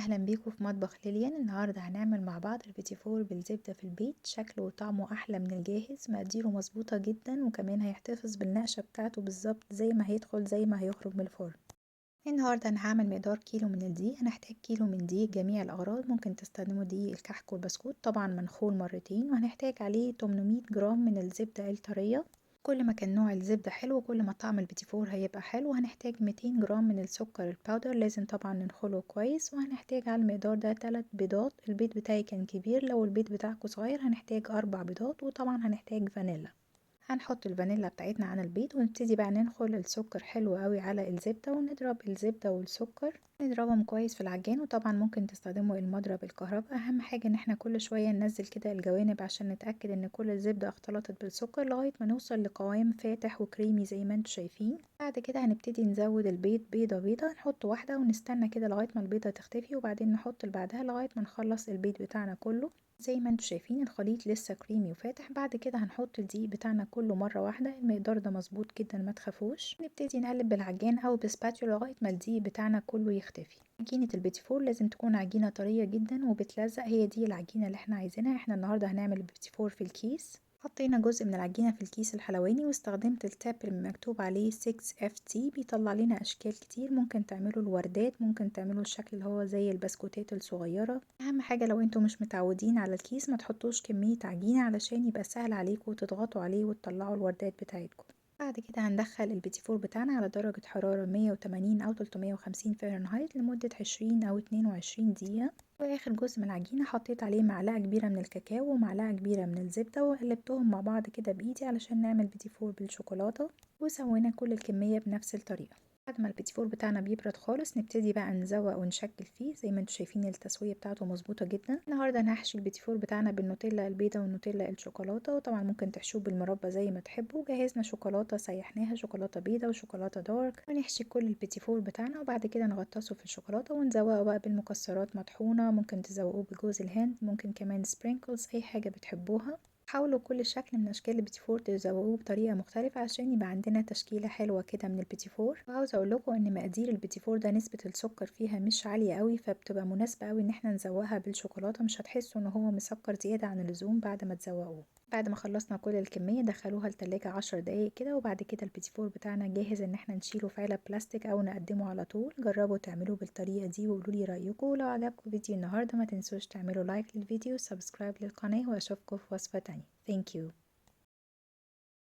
اهلا بيكم في مطبخ ليليان. النهارده هنعمل مع بعض البيتي فور بالزبده في البيت. شكله وطعمه احلى من الجاهز، مقاديره مظبوطه جدا، وكمان هيحتفظ بالنقشه بتاعته بالظبط زي ما هيدخل زي ما هيخرج من الفرن. النهارده انا هعمل مقدار كيلو من الدقيق. هنحتاج كيلو من دقيق جميع الاغراض، ممكن تستخدموا دقيق الكحك والبسكوت طبعا منخول مرتين، وهنحتاج عليه 800 جرام من الزبده الطريه. كل ما كان نوع الزبدة حلو كل ما طعم البيتي فور هيبقى حلو. وهنحتاج 200 جرام من السكر الباودر، لازم طبعا ننخله كويس. وهنحتاج على المقدار ده 3 بيضات. البيض بتاعي كان كبير، لو البيض بتاعكم صغير هنحتاج 4 بيضات. وطبعا هنحتاج فانيلا. هنحط الفانيلا بتاعتنا على البيض ونبتدي بقى ننخل السكر حلو قوي على الزبدة، ونضرب الزبدة والسكر نضربهم كويس في العجان. وطبعا ممكن تستخدموا المضرب الكهرباء. اهم حاجة ان احنا كل شوية ننزل كده الجوانب عشان نتأكد ان كل الزبدة اختلطت بالسكر لغاية ما نوصل لقوام فاتح وكريمي زي ما انتوا شايفين. بعد كده هنبتدي نزود البيض بيضة بيضة، نحط واحدة ونستنى كده لغاية ما البيضة تختفي، وبعدين نحط اللي بعدها لغاية ما نخلص البيض بتاعنا كله. زي ما انتوا شايفين الخليط لسه كريمي وفاتح. بعد كده هنحط الدقيق بتاعنا كله مرة واحدة. المقدار ده مظبوط جدا ما تخافوش. نبتدي نقلب بالعجان او بسباتيولا لغاية ما الدقيق بتاعنا كله يختفي. عجينة البيتي فور لازم تكون عجينة طرية جدا وبتلزق، هي دي العجينة اللي احنا عايزينها. احنا النهاردة هنعمل البيتي فور في الكيس. حطينا جزء من العجينة في الكيس الحلواني، واستخدمت التاب اللي مكتوب عليه 6FT. بيطلع لنا أشكال كتير، ممكن تعملوا الوردات، ممكن تعملوا الشكل اللي هو زي البسكوتات الصغيرة. أهم حاجة لو انتوا مش متعودين على الكيس ما تحطوش كمية عجينة علشان يبقى سهل عليكم تضغطوا عليه وتطلعوا الوردات بتاعتكم. بعد كده هندخل البيتي فور بتاعنا على درجة حرارة 180 أو 350 فahrenheit لمدة 20 أو 22 دقيقة. واخر جزء من العجينة حطيت عليه معلقة كبيرة من الكاكاو ومعلقة كبيرة من الزبدة، وقلبتهم مع بعض كده بايدي علشان نعمل بيتي فور بالشوكولاتة. وسوينا كل الكمية بنفس الطريقة. بعد ما البيتي فور بتاعنا بيبرد خالص نبتدي بقى نزوق ونشكل فيه. زي ما انتوا شايفين التسوية بتاعته مظبوطة جدا. النهارده انا هحشي البيتي فور بتاعنا بالنوتيلا البيضة والنوتيلا الشوكولاتة، وطبعا ممكن تحشوه بالمربى زي ما تحبوا. جهزنا شوكولاتة سيحناها، شوكولاتة بيضة وشوكولاتة دارك، ونحشي كل البيتي فور بتاعنا. وبعد كده نغطسه في الشوكولاتة ونزوقه بقى بالمكسرات مطحونة، ممكن تزوقوه بجوز الهند، ممكن كمان سبرينكلز، اي حاجة بتحبوها. حاولوا كل شكل من اشكال البيتي فور تزوقوه بطريقه مختلفه عشان يبقى عندنا تشكيله حلوه كده من البيتي فور. وعاوزه اقول لكم ان مقادير البيتي فور ده نسبه السكر فيها مش عاليه قوي، فبتبقى مناسبه قوي ان احنا نزوقها بالشوكولاته. مش هتحسوا ان هو مسكر زياده عن اللزوم بعد ما تزوقوه. بعد ما خلصنا كل الكميه دخلوها التلاجة 10 دقايق كده، وبعد كده البيتي فور بتاعنا جاهز ان احنا نشيله في علب بلاستيك او نقدمه على طول. جربوا تعملوه بالطريقه دي وقولوا لي رايكم. ولو عجبكم فيديو النهارده ما تنسوش تعملوا لايك للفيديو وسبسكرايب للقناه، واشوفكم في وصفه تانية. Thank you.